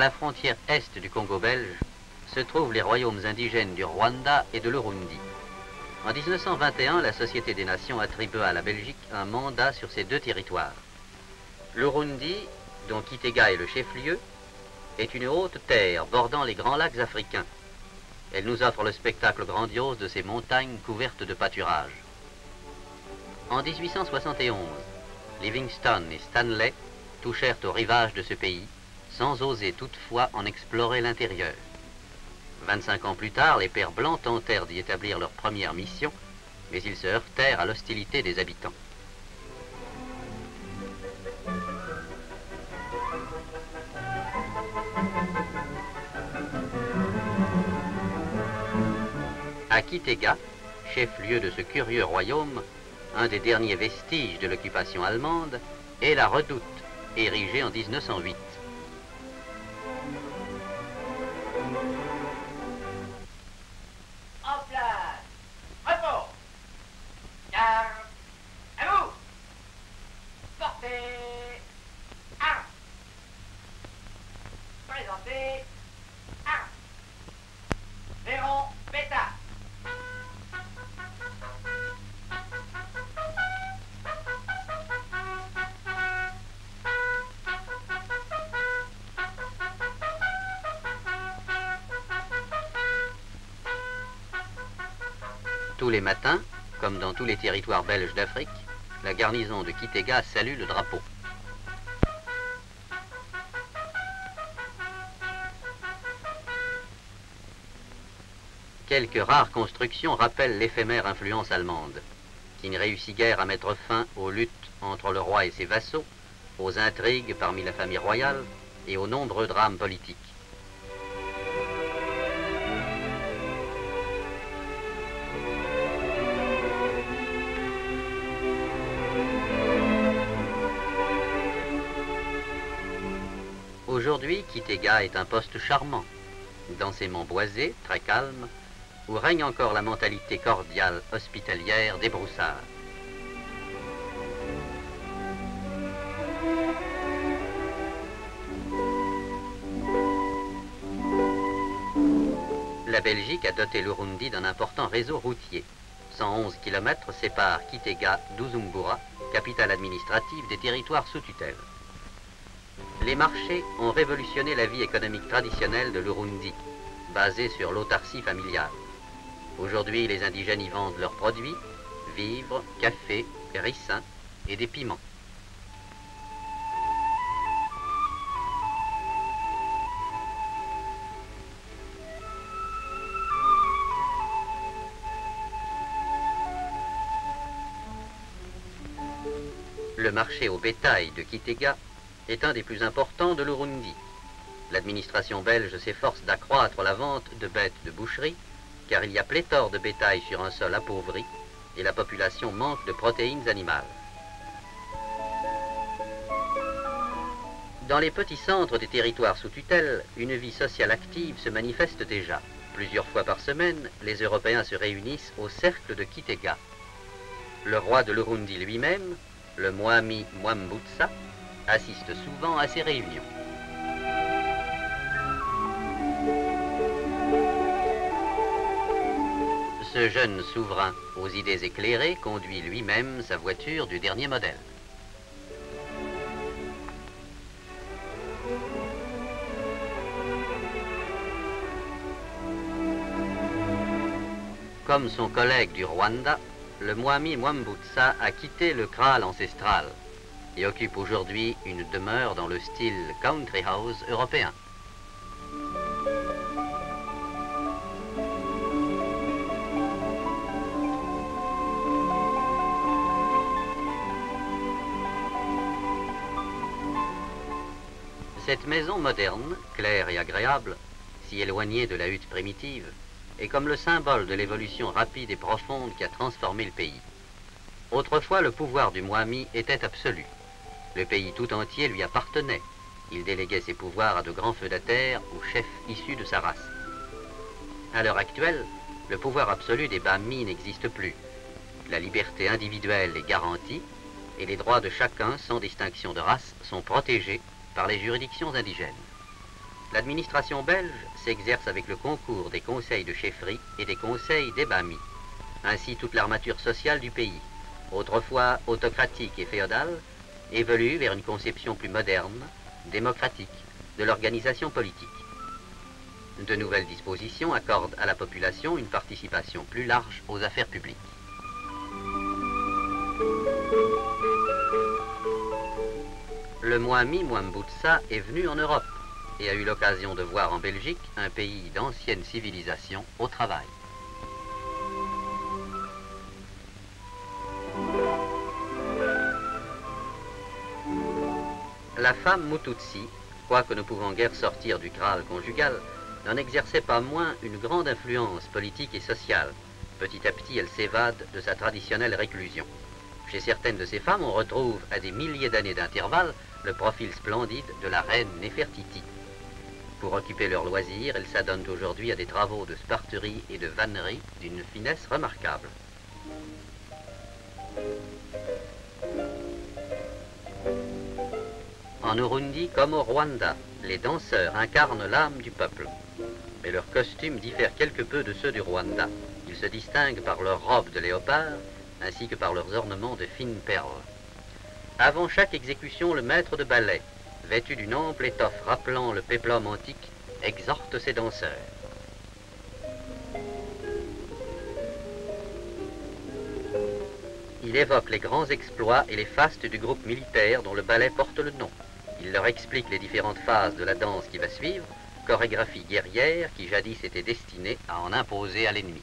la frontière est du Congo belge, se trouvent les royaumes indigènes du Rwanda et de l'Urundi. En 1921, la Société des Nations attribua à la Belgique un mandat sur ces deux territoires. L'Urundi, dont Kitega est le chef-lieu, est une haute terre bordant les grands lacs africains. Elle nous offre le spectacle grandiose de ces montagnes couvertes de pâturages. En 1871, Livingstone et Stanley touchèrent au rivage de ce pays, sans oser toutefois en explorer l'intérieur. 25 ans plus tard, les pères blancs tentèrent d'y établir leur première mission, mais ils se heurtèrent à l'hostilité des habitants. À Kitega, chef-lieu de ce curieux royaume, un des derniers vestiges de l'occupation allemande, est la Redoute, érigée en 1908. En place, repos, garde, à vous, portez, arme, présentez, arme, Véron, bêta. Tous les matins, comme dans tous les territoires belges d'Afrique, la garnison de Kitega salue le drapeau. Quelques rares constructions rappellent l'éphémère influence allemande, qui ne réussit guère à mettre fin aux luttes entre le roi et ses vassaux, aux intrigues parmi la famille royale et aux nombreux drames politiques. Aujourd'hui, Kitega est un poste charmant, dans ses monts boisés, très calmes, où règne encore la mentalité cordiale, hospitalière des broussards. La Belgique a doté l'Urundi d'un important réseau routier. 111 km séparent Kitega d'Uzumbura, capitale administrative des territoires sous tutelle. Les marchés ont révolutionné la vie économique traditionnelle de l'Urundi, basée sur l'autarcie familiale. Aujourd'hui, les indigènes y vendent leurs produits, vivres, café, ricins et des piments. Le marché au bétail de Kitega est un des plus importants de l'Urundi. L'administration belge s'efforce d'accroître la vente de bêtes de boucherie, car il y a pléthore de bétail sur un sol appauvri et la population manque de protéines animales. Dans les petits centres des territoires sous tutelle, une vie sociale active se manifeste déjà. Plusieurs fois par semaine, les Européens se réunissent au cercle de Kitega. Le roi de l'Urundi lui-même, le Mwami Mwambutsa, assiste souvent à ces réunions. Ce jeune souverain aux idées éclairées conduit lui-même sa voiture du dernier modèle. Comme son collègue du Rwanda, le Mwami Mwambutsa a quitté le kraal ancestral et occupe aujourd'hui une demeure dans le style country house européen. Cette maison moderne, claire et agréable, si éloignée de la hutte primitive, est comme le symbole de l'évolution rapide et profonde qui a transformé le pays. Autrefois, le pouvoir du Mwami était absolu. Le pays tout entier lui appartenait. Il déléguait ses pouvoirs à de grands feudataires ou chefs issus de sa race. À l'heure actuelle, le pouvoir absolu des Bami n'existe plus. La liberté individuelle est garantie et les droits de chacun, sans distinction de race, sont protégés par les juridictions indigènes. L'administration belge s'exerce avec le concours des conseils de chefferie et des conseils des bamis. Ainsi, toute l'armature sociale du pays, autrefois autocratique et féodale, évolue vers une conception plus moderne, démocratique, de l'organisation politique. De nouvelles dispositions accordent à la population une participation plus large aux affaires publiques. Le Mwami Mwambutsa est venu en Europe et a eu l'occasion de voir en Belgique un pays d'ancienne civilisation au travail. La femme Mututsi, quoique ne pouvant guère sortir du Graal conjugal, n'en exerçait pas moins une grande influence politique et sociale. Petit à petit, elle s'évade de sa traditionnelle réclusion. Chez certaines de ces femmes, on retrouve à des milliers d'années d'intervalle le profil splendide de la reine Néfertiti. Pour occuper leurs loisirs, elles s'adonnent aujourd'hui à des travaux de sparterie et de vannerie d'une finesse remarquable. En Urundi comme au Rwanda, les danseurs incarnent l'âme du peuple. Mais leurs costumes diffèrent quelque peu de ceux du Rwanda. Ils se distinguent par leurs robes de léopard, ainsi que par leurs ornements de fines perles. Avant chaque exécution, le maître de ballet, vêtu d'une ample étoffe rappelant le péplum antique, exhorte ses danseurs. Il évoque les grands exploits et les fastes du groupe militaire dont le ballet porte le nom. Il leur explique les différentes phases de la danse qui va suivre, chorégraphie guerrière qui jadis était destinée à en imposer à l'ennemi.